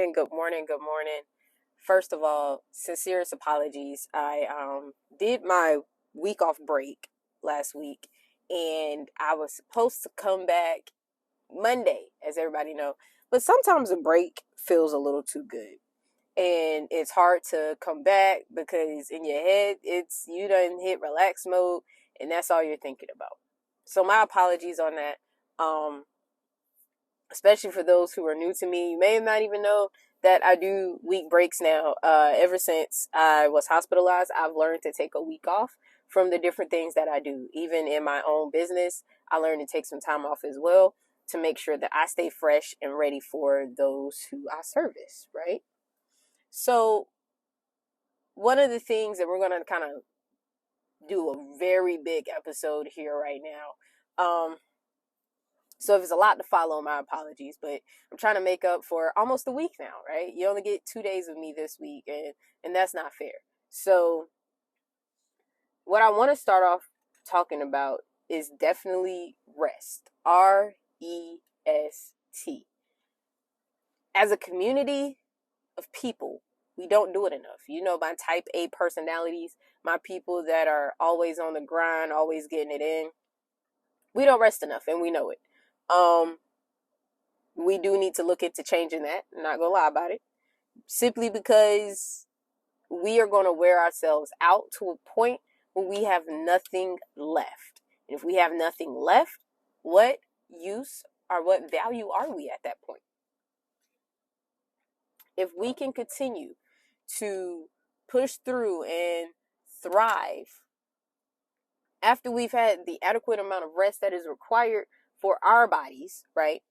morning, good morning, good morning. First of all, sincerest apologies. I did my week off break last week, and I was supposed to come back Monday, as everybody know. But sometimes a break feels a little too good. And it's hard to come back because in your head, you done hit relax mode, and that's all you're thinking about. So my apologies on that. Especially for those who are new to me, you may not even know that I do week breaks now. Ever since I was hospitalized, I've learned to take a week off from the different things that I do. Even in my own business, I learned to take some time off as well to make sure that I stay fresh and ready for those who I service, right? So one of the things that we're going to kind of do a very big episode here right now. So if it's a lot to follow, my apologies, but I'm trying to make up for almost a week now, right? You only get 2 days with me this week, and that's not fair. So what I want to start off talking about is definitely rest. REST. As a community of people, we don't do it enough. You know, my type A personalities, my people that are always on the grind, always getting it in. We don't rest enough, and we know it. We do need to look into changing that. I'm not gonna lie about it. Simply because we are gonna wear ourselves out to a point where we have nothing left. And if we have nothing left, what use or what value are we at that point? If we can continue to push through and thrive after we've had the adequate amount of rest that is required for our bodies, right?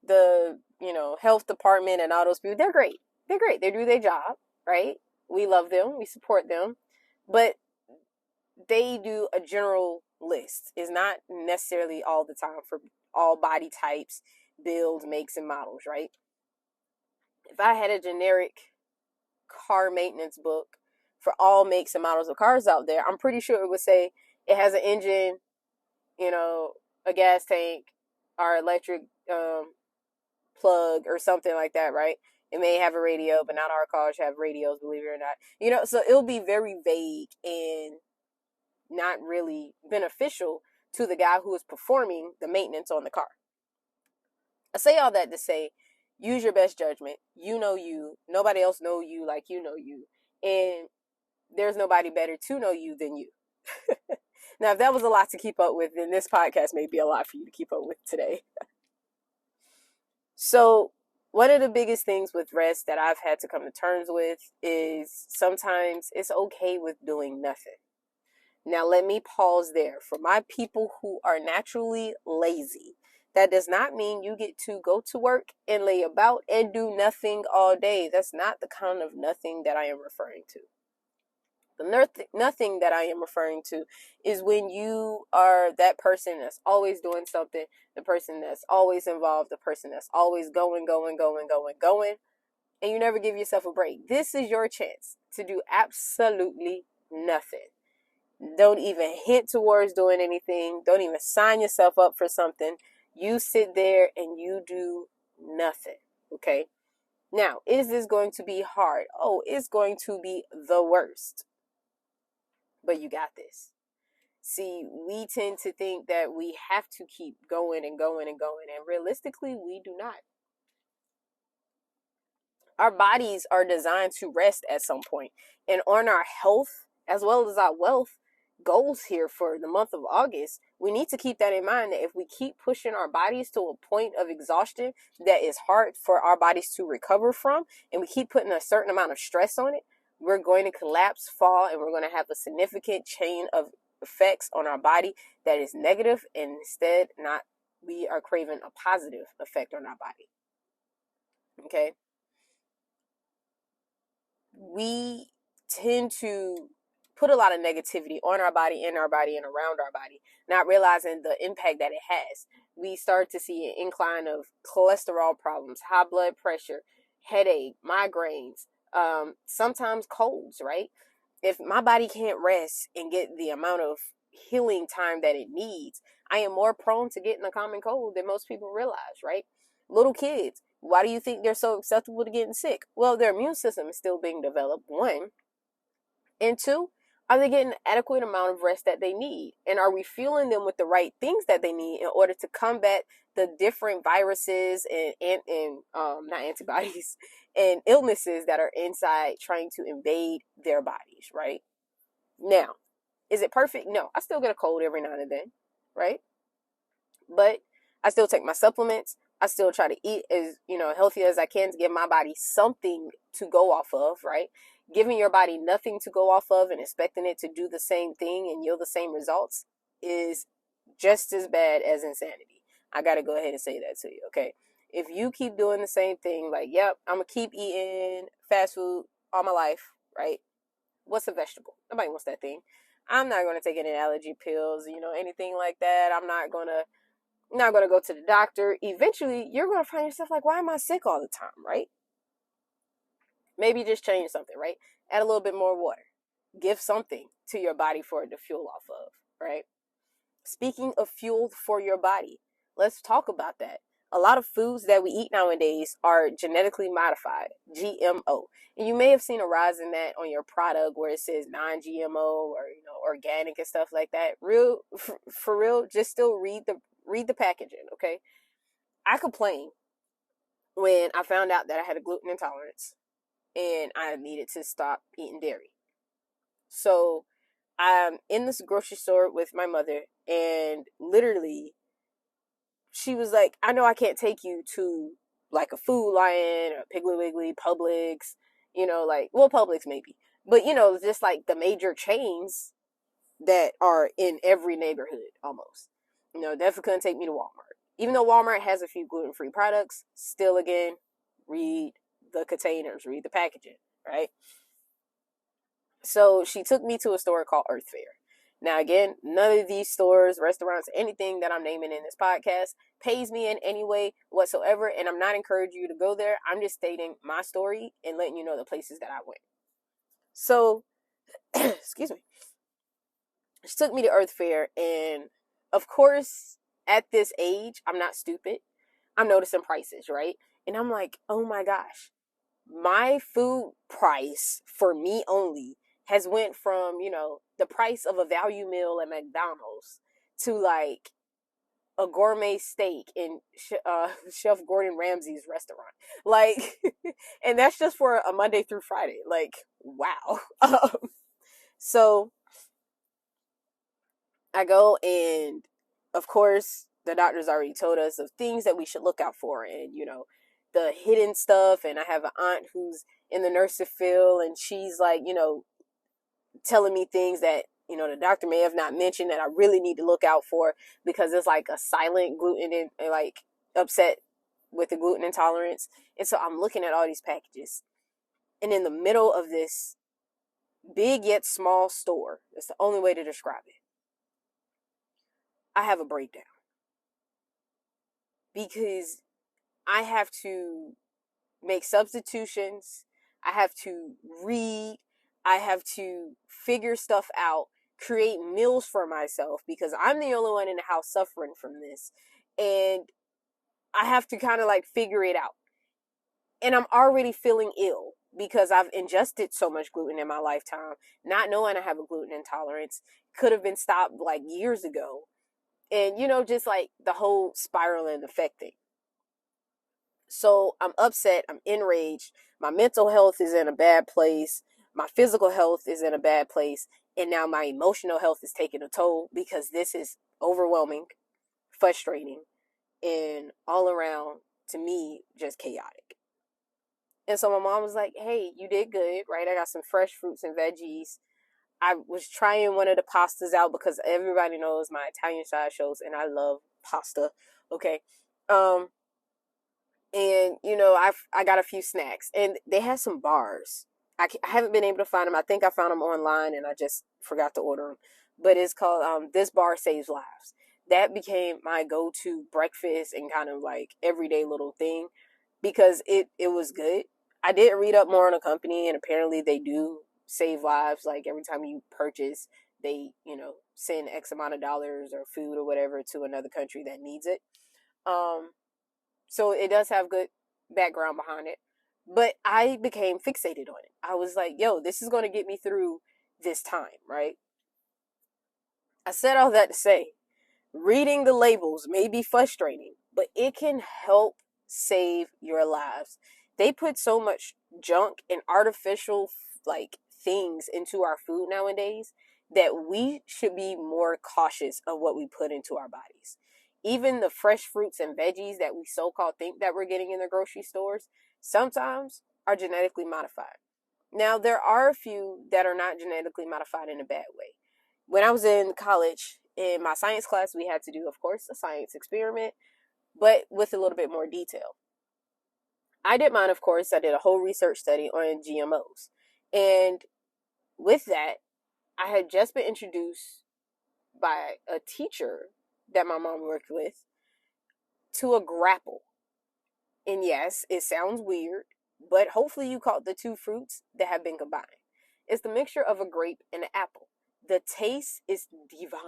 The health department and all those people, they're great. They do their job, right? We love them, we support them, but they do a general list. It's not necessarily all the time for all body types, builds, makes, and models, right? If I had a generic car maintenance book for all makes and models of cars out there, I'm pretty sure it would say it has an engine, a gas tank, or electric plug or something like that, right? It may have a radio, but not our cars have radios, believe it or not. So it'll be very vague and not really beneficial to the guy who is performing the maintenance on the car. I say all that to say, use your best judgment. You know you. Nobody else know you like you know you. And there's nobody better to know you than you. Now, if that was a lot to keep up with, then this podcast may be a lot for you to keep up with today. So one of the biggest things with rest that I've had to come to terms with is sometimes it's okay with doing nothing. Now, let me pause there. For my people who are naturally lazy, that does not mean you get to go to work and lay about and do nothing all day. That's not the kind of nothing that I am referring to. The nothing that I am referring to is when you are that person that's always doing something, the person that's always involved, the person that's always going, and you never give yourself a break. This is your chance to do absolutely nothing. Don't even hint towards doing anything. Don't even sign yourself up for something. You sit there and you do nothing, okay? Now, is this going to be hard? Oh, it's going to be the worst. But you got this. See, we tend to think that we have to keep going, and realistically, we do not. Our bodies are designed to rest at some point, and on our health as well as our wealth goals here for the month of August, we need to keep that in mind, that if we keep pushing our bodies to a point of exhaustion that is hard for our bodies to recover from, and we keep putting a certain amount of stress on it, we're going to collapse, fall, and we're going to have a significant chain of effects on our body that is negative, and instead we are craving a positive effect on our body. Okay? We tend to put a lot of negativity on our body, in our body, and around our body, not realizing the impact that it has. We start to see an incline of cholesterol problems, high blood pressure, headache, migraines, sometimes colds, right? If my body can't rest and get the amount of healing time that it needs, I am more prone to getting a common cold than most people realize, right? Little kids, Why do you think they're so susceptible to getting sick? Well, their immune system is still being developed, one. And two, are they getting the adequate amount of rest that they need? And are we fueling them with the right things that they need in order to combat the different viruses and not antibodies and illnesses that are inside trying to invade their bodies, right? Now, is it perfect? No, I still get a cold every now and then, right? But I still take my supplements. I still try to eat as, healthy as I can to give my body something to go off of, right? Giving your body nothing to go off of and expecting it to do the same thing and yield the same results is just as bad as insanity. I got to go ahead and say that to you, okay? If you keep doing the same thing, like, yep, I'm going to keep eating fast food all my life, right? What's a vegetable? Nobody wants that thing. I'm not going to take any allergy pills, anything like that. I'm not going to go to the doctor. Eventually, you're going to find yourself like, why am I sick all the time, right? Maybe just change something, right? Add a little bit more water. Give something to your body for it to fuel off of, right? Speaking of fuel for your body, let's talk about that. A lot of foods that we eat nowadays are genetically modified, GMO. And you may have seen a rise in that on your product where it says non-GMO or, organic and stuff like that. For real, just still read the packaging, okay? I complained when I found out that I had a gluten intolerance and I needed to stop eating dairy. So I'm in this grocery store with my mother, and literally she was like, I know I can't take you to like a Food Lion or Piggly Wiggly, Publix, Publix maybe. But, just like the major chains that are in every neighborhood almost. Definitely couldn't take me to Walmart. Even though Walmart has a few gluten-free products, still again, read the containers, read the packaging, right? So she took me to a store called Earth Fare. Now, again, none of these stores, restaurants, anything that I'm naming in this podcast pays me in any way whatsoever, and I'm not encouraging you to go there. I'm just stating my story and letting you know the places that I went. So, excuse me. She took me to Earth Fare, and of course, at this age, I'm not stupid. I'm noticing prices, right? And I'm like, oh my gosh, my food price for me only has went from, the price of a value meal at McDonald's to like a gourmet steak in Chef Gordon Ramsay's restaurant. Like, and that's just for a Monday through Friday. Like, wow. So I go, and of course, the doctor's already told us of things that we should look out for, and, the hidden stuff. And I have an aunt who's in the nursing field, and she's like, telling me things that, the doctor may have not mentioned that I really need to look out for, because it's like a silent gluten and like upset with the gluten intolerance. And so I'm looking at all these packages, and in the middle of this big yet small store, that's the only way to describe it, I have a breakdown, because I have to make substitutions. I have to read. I have to figure stuff out, create meals for myself, because I'm the only one in the house suffering from this. And I have to kind of like figure it out. And I'm already feeling ill because I've ingested so much gluten in my lifetime, not knowing I have a gluten intolerance. Could have been stopped like years ago. And, just like the whole spiraling effect thing. So I'm upset. I'm enraged. My mental health is in a bad place. My physical health is in a bad place. And now my emotional health is taking a toll, because this is overwhelming, frustrating, and all around, to me, just chaotic. And so my mom was like, hey, you did good, right? I got some fresh fruits and veggies. I was trying one of the pastas out, because everybody knows my Italian side shows, and I love pasta. Okay. And, I got a few snacks, and they had some bars. I haven't been able to find them. I think I found them online, and I just forgot to order them. But it's called This Bar Saves Lives. That became my go-to breakfast and kind of like everyday little thing, because it was good. I did read up more on the company, and apparently they do save lives. Like every time you purchase, they, send X amount of dollars or food or whatever to another country that needs it. So it does have good background behind it, but I became fixated on it. I was like, yo, this is going to get me through this time, right? I said all that to say, reading the labels may be frustrating, but it can help save your lives. They put so much junk and artificial like things into our food nowadays that we should be more cautious of what we put into our bodies. Even the fresh fruits and veggies that we so-called think that we're getting in the grocery stores sometimes are genetically modified. Now, there are a few that are not genetically modified in a bad way. When I was in college, in my science class, we had to do, of course, a science experiment, but with a little bit more detail. I did mine, of course. I did a whole research study on GMOs. And with that, I had just been introduced by a teacher that my mom worked with to a grapple. And yes, it sounds weird, but hopefully you caught the two fruits that have been combined. It's the mixture of a grape and an apple. The taste is divine.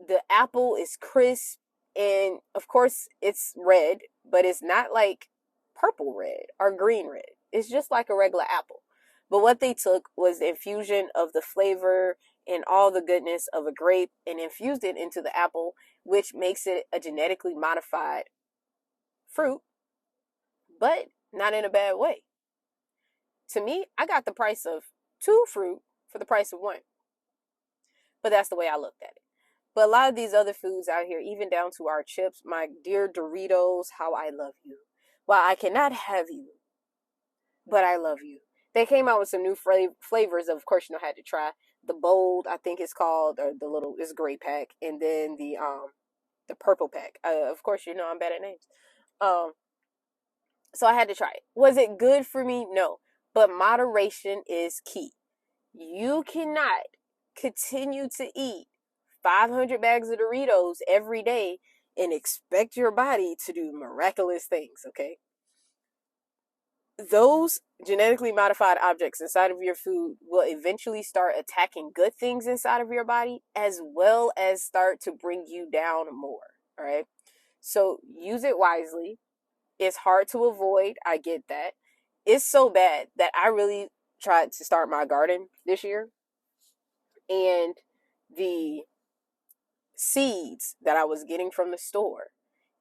The apple is crisp, and of course it's red, but it's not like purple red or green red. It's just like a regular apple. But what they took was the infusion of the flavor and all the goodness of a grape and infused it into the apple, which makes it a genetically modified fruit, but not in a bad way. To me, I got the price of two fruit for the price of one. But that's the way I looked at it. But a lot of these other foods out here, even down to our chips, my dear Doritos, how I love you. Well, I cannot have you, but I love you. They came out with some new flavors. Of course, you know, I had to try the bold, I think it's called, or the little, it's gray pack, and then the purple pack. Of course, you know I'm bad at names. So I had to try it. Was it good for me? No, but moderation is key. You cannot continue to eat 500 bags of Doritos every day and expect your body to do miraculous things, okay? Those genetically modified objects inside of your food will eventually start attacking good things inside of your body as well as start to bring you down more, all right? So use it wisely. It's hard to avoid. I get that. It's so bad that I really tried to start my garden this year. And the seeds that I was getting from the store,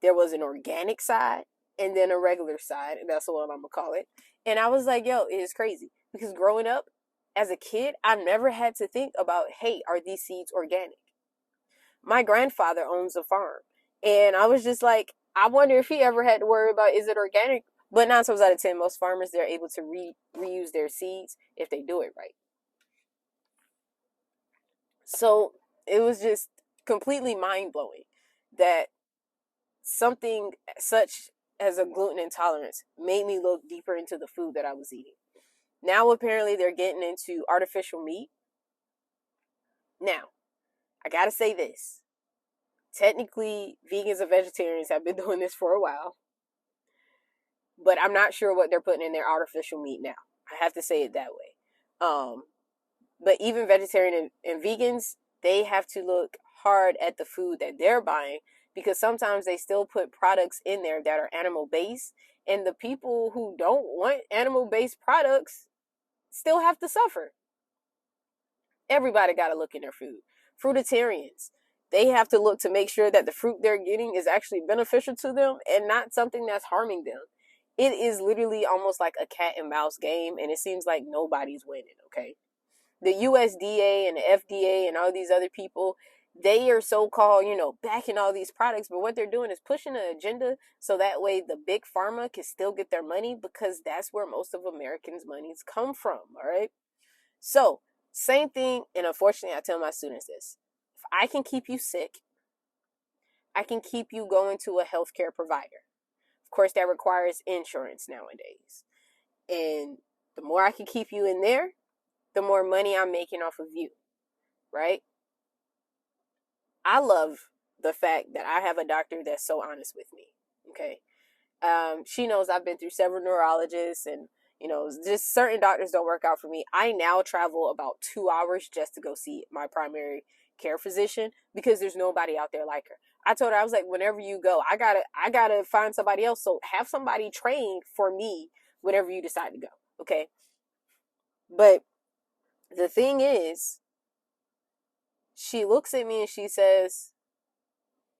there was an organic side and then a regular side, and that's what I'm gonna call it. And I was like, yo, it is crazy because growing up as a kid, I never had to think about, hey, are these seeds organic? My grandfather owns a farm, and I was just like, I wonder if he ever had to worry about, is it organic? But 9 times out of 10, most farmers, they're able to reuse their seeds if they do it right. So it was just completely mind-blowing that something such as a gluten intolerance made me look deeper into the food that I was eating. Now apparently they're getting into artificial meat. Now, I gotta say this. Technically, vegans and vegetarians have been doing this for a while, but I'm not sure what they're putting in their artificial meat now. I have to say it that way. But even vegetarian and vegans, they have to look hard at the food that they're buying because sometimes they still put products in there that are animal-based, and the people who don't want animal-based products still have to suffer. Everybody got to look in their food. Fruitarians, they have to look to make sure that the fruit they're getting is actually beneficial to them and not something that's harming them. It is literally almost like a cat and mouse game, and it seems like nobody's winning, okay? The USDA and the FDA and all these other people, they are so-called, backing all these products, but what they're doing is pushing an agenda so that way the big pharma can still get their money because that's where most of Americans' monies come from, all right? So, same thing, and unfortunately, I tell my students this. If I can keep you sick, I can keep you going to a healthcare provider. Of course, that requires insurance nowadays. And the more I can keep you in there, the more money I'm making off of you, right? I love the fact that I have a doctor that's so honest with me, okay? She knows I've been through several neurologists and, just certain doctors don't work out for me. I now travel about 2 hours just to go see my primary care physician because there's nobody out there like her. I told her, I was like, whenever you go, I gotta find somebody else. So have somebody trained for me whenever you decide to go. Okay. But the thing is, she looks at me and she says,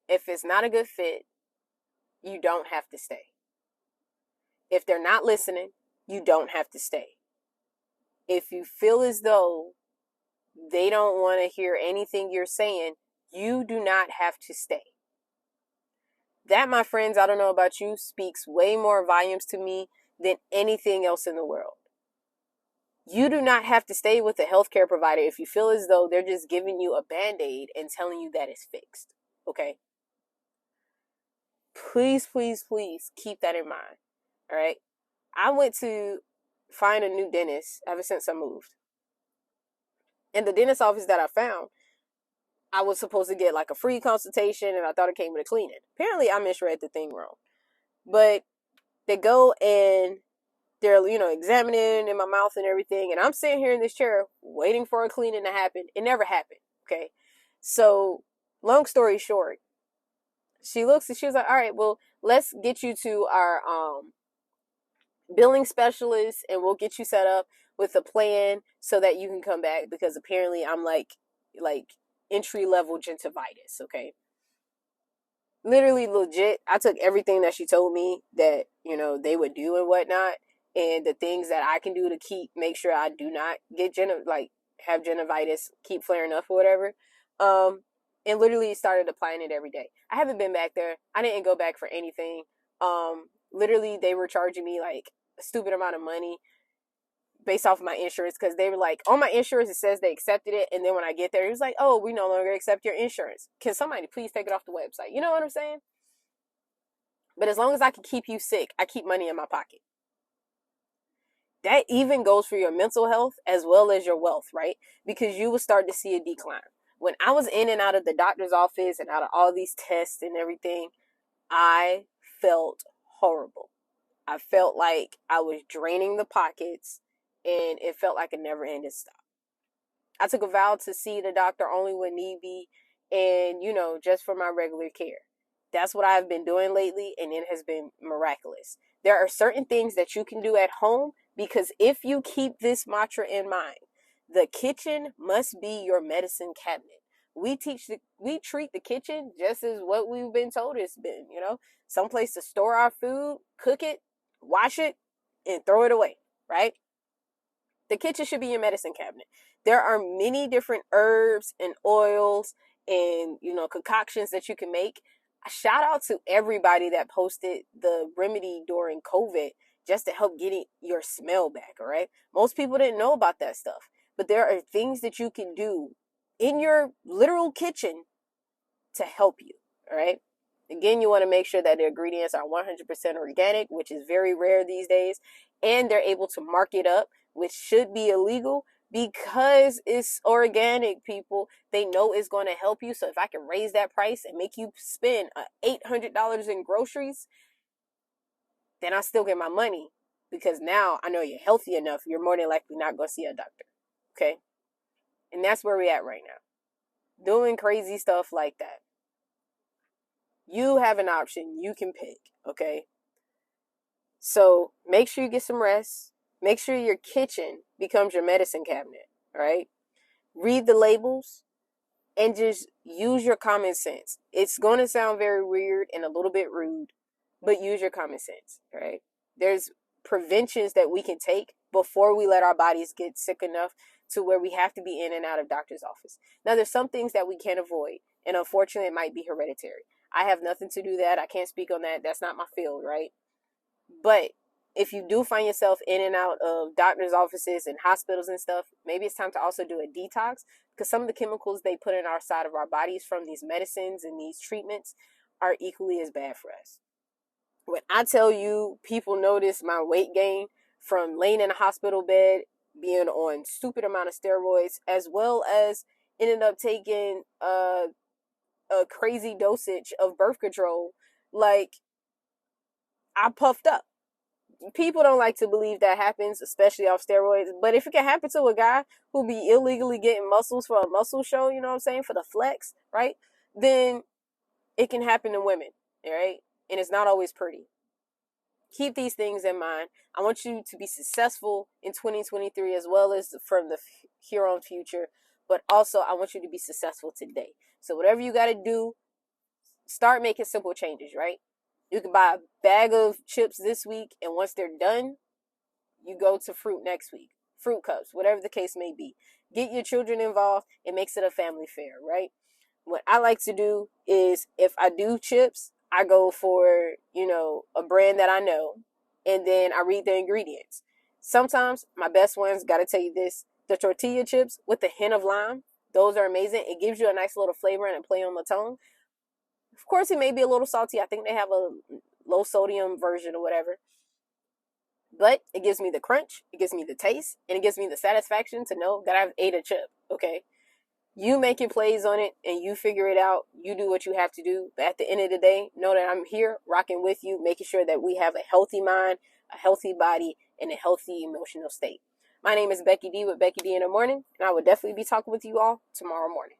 if it's not a good fit, you don't have to stay. If they're not listening, you don't have to stay. If you feel as though they don't want to hear anything you're saying, you do not have to stay. That, my friends, I don't know about you, speaks way more volumes to me than anything else in the world. You do not have to stay with a healthcare provider if you feel as though they're just giving you a Band-Aid and telling you that it's fixed. Okay? Please, please, please keep that in mind. All right? I went to find a new dentist ever since I moved. And the dentist office that I found, I was supposed to get like a free consultation, and I thought it came with a cleaning. Apparently, I misread the thing wrong. But they go and they're, examining in my mouth and everything. And I'm sitting here in this chair waiting for a cleaning to happen. It never happened. Okay. So, long story short, she looks and she was like, all right, well, let's get you to our billing specialist and we'll get you set up with a plan so that you can come back, because apparently I'm like entry-level gingivitis. Okay. Literally legit, I took everything that she told me that, they would do and whatnot, and the things that I can do to make sure I do not get have gingivitis keep flaring up or whatever. And literally started applying it every day. I haven't been back there. I didn't go back for anything. Literally they were charging me like a stupid amount of money based off of my insurance, because they were like, on my insurance it says they accepted it, and then when I get there, it was like, oh, we no longer accept your insurance. Can somebody please take it off the website? You know what I'm saying? But as long as I can keep you sick, I keep money in my pocket. That even goes for your mental health as well as your wealth, right? Because you will start to see a decline. When I was in and out of the doctor's office and out of all these tests and everything, I felt horrible. I felt like I was draining the pockets, and it felt like a never-ending stop. I took a vow to see the doctor only when need be, and, just for my regular care. That's what I've been doing lately, and it has been miraculous. There are certain things that you can do at home, because if you keep this mantra in mind, the kitchen must be your medicine cabinet. We treat the kitchen just as what we've been told it's been, some place to store our food, cook it, wash it, and throw it away, right? The kitchen should be your medicine cabinet. There are many different herbs and oils and, concoctions that you can make. A shout out to everybody that posted the remedy during COVID just to help getting your smell back, all right? Most people didn't know about that stuff, but there are things that you can do in your literal kitchen to help you, all right? Again, you want to make sure that the ingredients are 100% organic, which is very rare these days, and they're able to mark it up, which should be illegal because it's organic, people. They know it's going to help you. So if I can raise that price and make you spend $800 in groceries, then I still get my money, because now I know you're healthy enough. You're more than likely not going to see a doctor. Okay. And that's where we're at right now. Doing crazy stuff like that. You have an option. You can pick. Okay. So make sure you get some rest. Make sure your kitchen becomes your medicine cabinet. All right. Read the labels and just use your common sense. It's going to sound very weird and a little bit rude, but use your common sense, right? There's preventions that we can take before we let our bodies get sick enough to where we have to be in and out of doctor's office. Now, there's some things that we can't avoid, and unfortunately, it might be hereditary. I have nothing to do that. I can't speak on that. That's not my field, right? But if you do find yourself in and out of doctor's offices and hospitals and stuff, maybe it's time to also do a detox, because some of the chemicals they put in our side of our bodies from these medicines and these treatments are equally as bad for us. When I tell you, people notice my weight gain from laying in a hospital bed, being on stupid amount of steroids, as well as ended up taking a crazy dosage of birth control, like, I puffed up. People don't like to believe that happens, especially off steroids. But if it can happen to a guy who be illegally getting muscles for a muscle show, you know what I'm saying, for the flex, right? Then it can happen to women, right? And it's not always pretty. Keep these things in mind. I want you to be successful in 2023 as well as from the here on future. But also, I want you to be successful today. So whatever you got to do, start making simple changes, right? You can buy a bag of chips this week, and once they're done, you go to fruit next week. Fruit cups, whatever the case may be. Get your children involved. It makes it a family fair, right? What I like to do is if I do chips, I go for, a brand that I know, and then I read the ingredients. Sometimes my best ones, got to tell you this, the tortilla chips with the hint of lime, those are amazing. It gives you a nice little flavor and a play on the tongue. Of course, it may be a little salty. I think they have a low sodium version or whatever. But it gives me the crunch, it gives me the taste, and it gives me the satisfaction to know that I've ate a chip, okay? You making plays on it and you figure it out. You do what you have to do. But at the end of the day, know that I'm here rocking with you, making sure that we have a healthy mind, a healthy body, and a healthy emotional state. My name is Becky D with Becky D in the Morning, and I will definitely be talking with you all tomorrow morning.